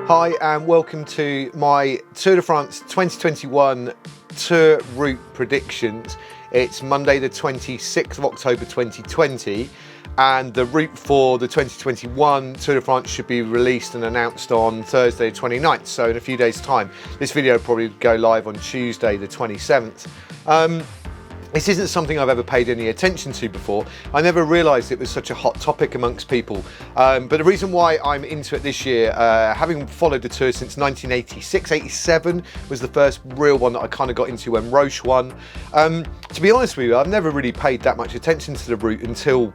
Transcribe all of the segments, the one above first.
Hi and welcome to my Tour de France 2021 Tour route predictions. It's Monday the 26th of October 2020 and the route for the 2021 Tour de France should be released and announced on Thursday the 29th, so in a few days time. This video will probably go live on Tuesday the 27th. This isn't something I've ever paid any attention to before. I never realised it was such a hot topic amongst people. But the reason why I'm into it this year, having followed the Tour since 1986, 87 was the first real one that I kind of got into when Roche won. To be honest with you, I've never really paid that much attention to the route until,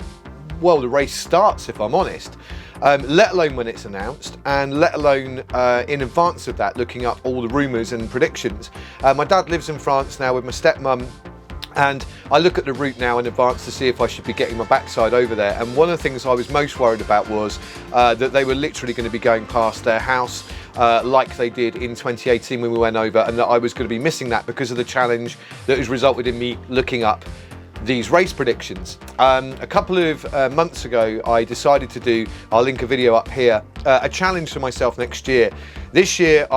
well, the race starts, if I'm honest. Let alone when it's announced, and let alone in advance of that, looking up all the rumours and predictions. My dad lives in France now with my stepmum, and I look at the route now in advance to see if I should be getting my backside over there. And one of the things I was most worried about was that they were literally going to be going past their house like they did in 2018 when we went over, and that I was going to be missing that because of the challenge that has resulted in me looking up these race predictions. A couple of months ago, I decided to do, I'll link a video up here, a challenge for myself next year. This year,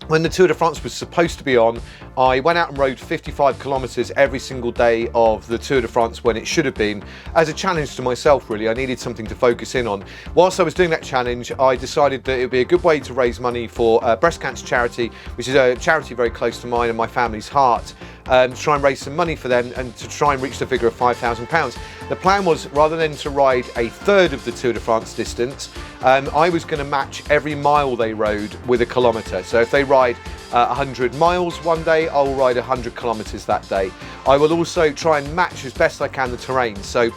when the Tour de France was supposed to be on, I went out and rode 55 kilometres every single day of the Tour de France when it should have been, as a challenge to myself really. I needed something to focus in on. Whilst I was doing that challenge, I decided that it would be a good way to raise money for breast cancer charity, which is a charity very close to mine and my family's heart, to try and raise some money for them and to try and reach the figure of £5,000. The plan was, rather than to ride a third of the Tour de France distance, I was going to match every mile they rode with a kilometre. So if they ride 100 miles one day, I'll ride 100 kilometres that day. I will also try and match as best I can the terrain. So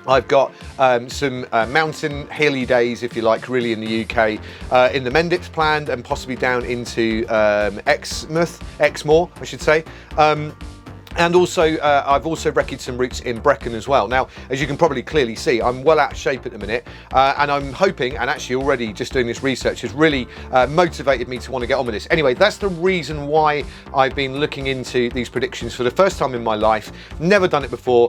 I've got some mountain hilly days, if you like, really in the UK, in the Mendips planned, and possibly down into Exmoor, I should say. And also, I've also recce'd some routes in Brecon as well. Now, as you can probably clearly see, I'm well out of shape at the minute, and I'm hoping, and actually already just doing this research has really motivated me to want to get on with this. Anyway, that's the reason why I've been looking into these predictions for the first time in my life. Never done it before.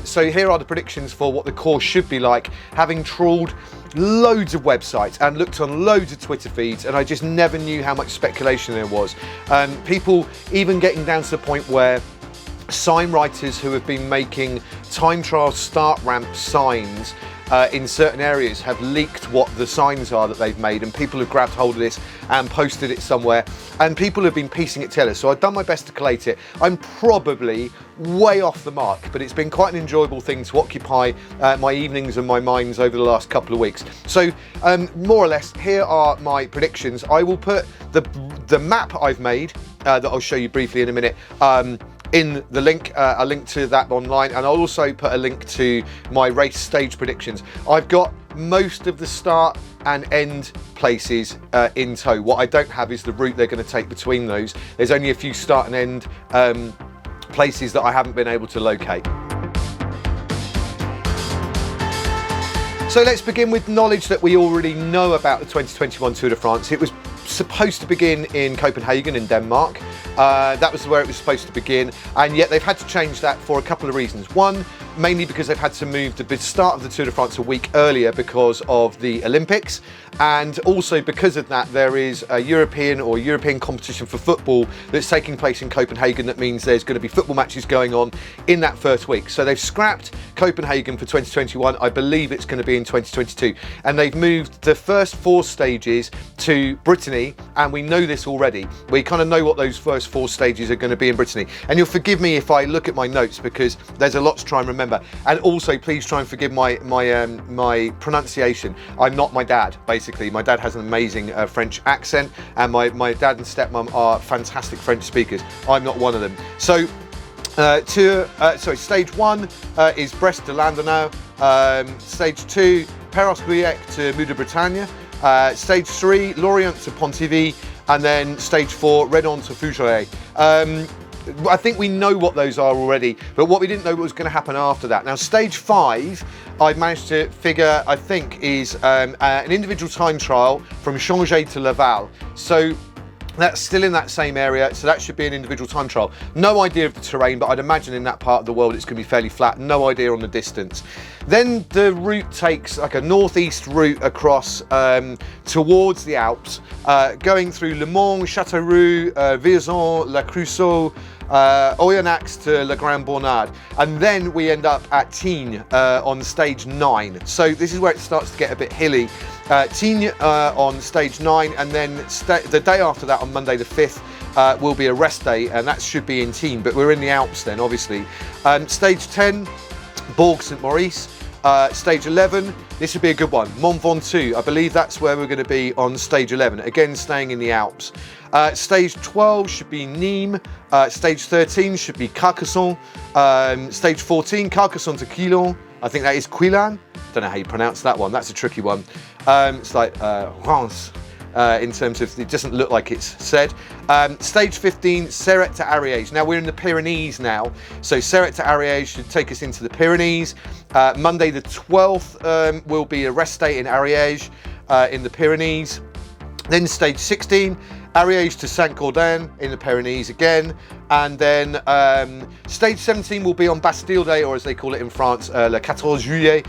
So here are the predictions for what the course should be like, having trawled loads of websites and looked on loads of Twitter feeds, and I just never knew how much speculation there was. People even getting down to the point where sign writers who have been making time trial start ramp signs in certain areas have leaked what the signs are that they've made, and people have grabbed hold of this and posted it somewhere, and people have been piecing it together. So I've done my best to collate it. I'm probably way off the mark, but it's been quite an enjoyable thing to occupy my evenings and my minds over the last couple of weeks. So more or less, here are my predictions. I will put the map I've made that I'll show you briefly in a minute in the link, a link to that online, and I'll also put a link to my race stage predictions. I've got most of the start and end places in tow. What I don't have is the route they're going to take between those. There's only a few start and end places that I haven't been able to locate. So let's begin with knowledge that we already know about the 2021 Tour de France. It was supposed to begin in Copenhagen in Denmark. That was where it was supposed to begin, and yet they've had to change that for a couple of reasons. One, mainly because they've had to move the start of the Tour de France a week earlier because of the Olympics, and also because of that there is a European competition for football that's taking place in Copenhagen. That means there's going to be football matches going on in that first week. So they've scrapped Copenhagen for 2021. I believe it's going to be in 2022, and they've moved the first 4 stages to Brittany, and we know this already. We kind of know what those first 4 stages are going to be in Brittany, and you'll forgive me if I look at my notes because there's a lot to try and remember. And also, please try and forgive my pronunciation. I'm not my dad, basically. My dad has an amazing French accent, and my dad and stepmom are fantastic French speakers. I'm not one of them. So, stage 1 is Brest to Landenau. Stage 2, Perros-Guirec to Mou de Bretagne. Stage 3, Lorient to Pontivy, and then stage 4, Redon to Fougeray. I think we know what those are already, but what we didn't know what was going to happen after that. Now, stage 5, I've managed to figure, I think, is an individual time trial from Changé to Laval. So that's still in that same area, so that should be an individual time trial. No idea of the terrain, but I'd imagine in that part of the world it's going to be fairly flat. No idea on the distance. Then the route takes like a northeast route across towards the Alps, going through Le Mans, Châteauroux, Vierzon, La Creusot, Oyonnax to La Grande Bornade, and then we end up at Tignes on stage 9. So this is where it starts to get a bit hilly. Tignes on stage 9, and then the day after that, on Monday the 5th, will be a rest day, and that should be in Tignes, but we're in the Alps then, obviously. Stage 10, Bourg Saint-Maurice. Stage 11, this would be a good one. Mont Ventoux, I believe that's where we're going to be on stage 11, again staying in the Alps. Stage 12 should be Nîmes. Stage 13 should be Carcassonne. Stage 14, Carcassonne to Quillan. I think that is Quillan. Don't know how you pronounce that one. That's a tricky one. It's like Reims. In terms of, it doesn't look like it's said. Stage 15, Serret to Ariège. Now we're in the Pyrenees now, so Serret to Ariège should take us into the Pyrenees. Monday the 12th will be a rest day in Ariège in the Pyrenees. Then stage 16, Ariège to Saint-Gaudens in the Pyrenees again. And then stage 17 will be on Bastille Day, or as they call it in France, le 14 juillet.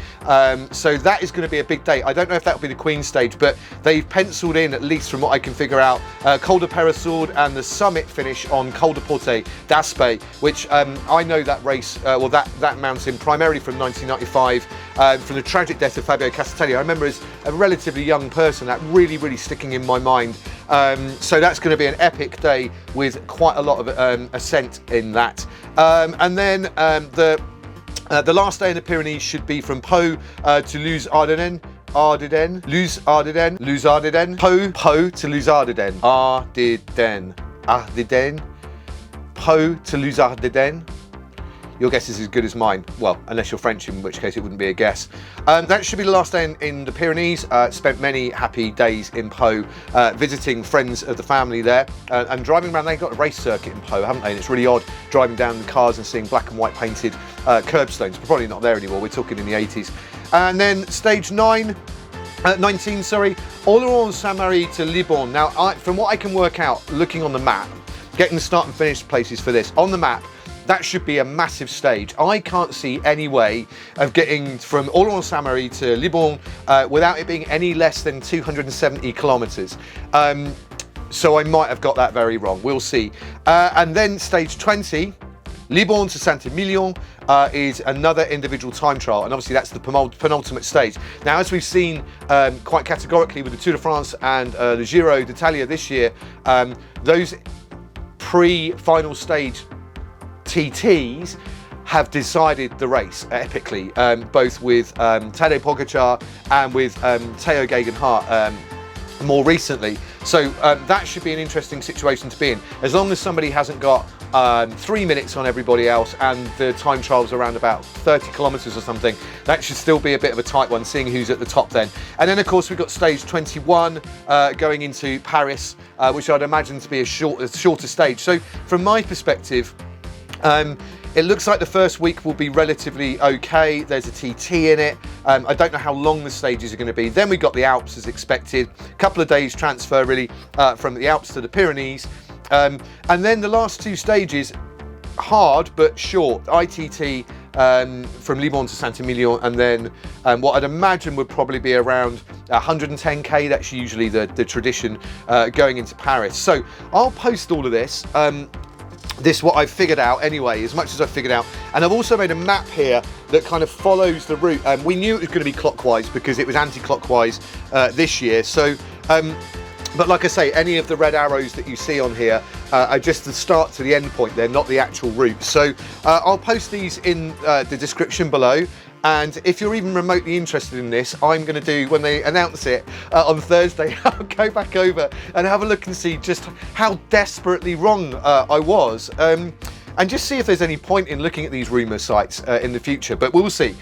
So that is going to be a big day. I don't know if that will be the Queen stage, but they've penciled in, at least from what I can figure out, Col de Peyresourde and the summit finish on Col de Portet d'Aspet, which I know that race, that mountain primarily from 1995, from the tragic death of Fabio Castelli. I remember as a relatively young person that really sticking in my mind. So that's going to be an epic day with quite a lot of ascent in that. And then the last day in the Pyrenees should be from Pau to Luz-Ardiden. Pau to Luz-Ardiden. Pau to Luz-Ardiden. Your guess is as good as mine. Well, unless you're French, in which case it wouldn't be a guess. That should be the last day in the Pyrenees. Spent many happy days in Pau, visiting friends of the family there, and driving around. They've got a race circuit in Pau, haven't they? And it's really odd driving down the cars and seeing black and white painted curbstones. Probably not there anymore. We're talking in the 80s. And then stage 19, Oloron-Saint-Marie to Libourne. Now, from what I can work out, looking on the map, getting the start and finish places for this on the map, that should be a massive stage. I can't see any way of getting from Oloron-Saint-Marie to Libourne without it being any less than 270 kilometres. So I might have got that very wrong. We'll see. And then stage 20, Libourne to Saint-Emilion, is another individual time trial, and obviously that's the penultimate stage. Now, as we've seen quite categorically with the Tour de France and the Giro d'Italia this year, those pre-final stage TTs have decided the race epically, both with Tadej Pogacar and with Theo Gegenhardt more recently. So that should be an interesting situation to be in, as long as somebody hasn't got 3 minutes on everybody else and the time trial's around about 30 kilometres or something. That should still be a bit of a tight one, seeing who's at the top then. And then of course we've got stage 21 going into Paris, which I'd imagine to be a shorter stage. So from my perspective, it looks like the first week will be relatively okay. There's a TT in it. I don't know how long the stages are going to be. Then we've got the Alps as expected. A couple of days transfer really from the Alps to the Pyrenees. And then the last two stages, hard but short. ITT from Libourne to Saint-Emilion, and then what I'd imagine would probably be around 110k. That's usually the tradition going into Paris. So I'll post all of this. This what I've figured out anyway, as much as I've figured out. And I've also made a map here that kind of follows the route. We knew it was going to be clockwise because it was anti-clockwise this year. So, but like I say, any of the red arrows that you see on here are just the start to the end point. They're not the actual route. So I'll post these in the description below. And if you're even remotely interested in this, I'm going to do, when they announce it on Thursday, I'll go back over and have a look and see just how desperately wrong I was. And just see if there's any point in looking at these rumour sites in the future. But we'll see.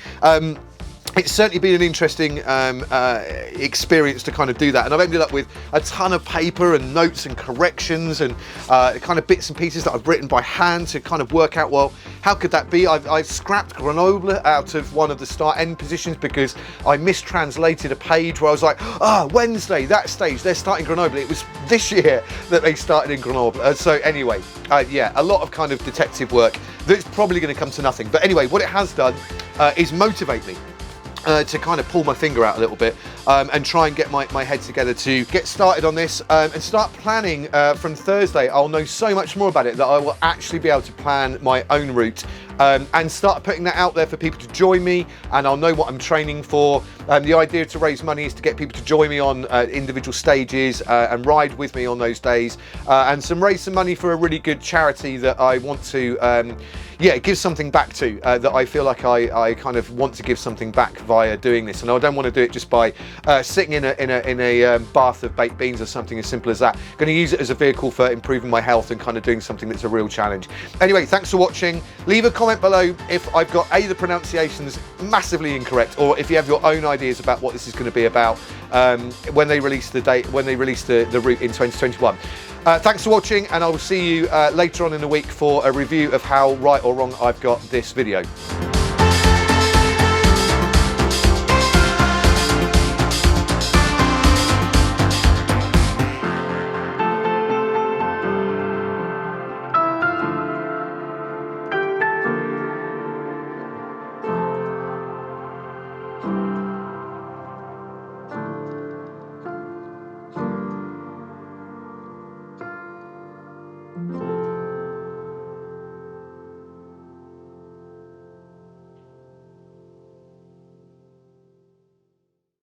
It's certainly been an interesting experience to kind of do that, and I've ended up with a ton of paper and notes and corrections and kind of bits and pieces that I've written by hand to kind of work out, well, how could that be? I've scrapped Grenoble out of one of the start-end positions because I mistranslated a page where I was like, Wednesday, that stage, they're starting Grenoble. It was this year that they started in Grenoble. So anyway, yeah, a lot of kind of detective work that's probably going to come to nothing. But anyway, what it has done is motivate me. to kind of pull my finger out a little bit and try and get my head together to get started on this and start planning from Thursday. I'll know so much more about it that I will actually be able to plan my own route and start putting that out there for people to join me, and I'll know what I'm training for. The idea to raise money is to get people to join me on individual stages and ride with me on those days and raise some money for a really good charity that I want to give something back to, that I feel like I kind of want to give something back via doing this, and I don't want to do it just by sitting in a bath of baked beans or something as simple as that. I'm going to use it as a vehicle for improving my health and kind of doing something that's a real challenge. Anyway, thanks for watching. Leave a comment below if I've got the pronunciations massively incorrect, or if you have your own ideas about what this is going to be about when they release the route in 2021. Thanks for watching, and I will see you later on in the week for a review of how right or wrong I've got this video.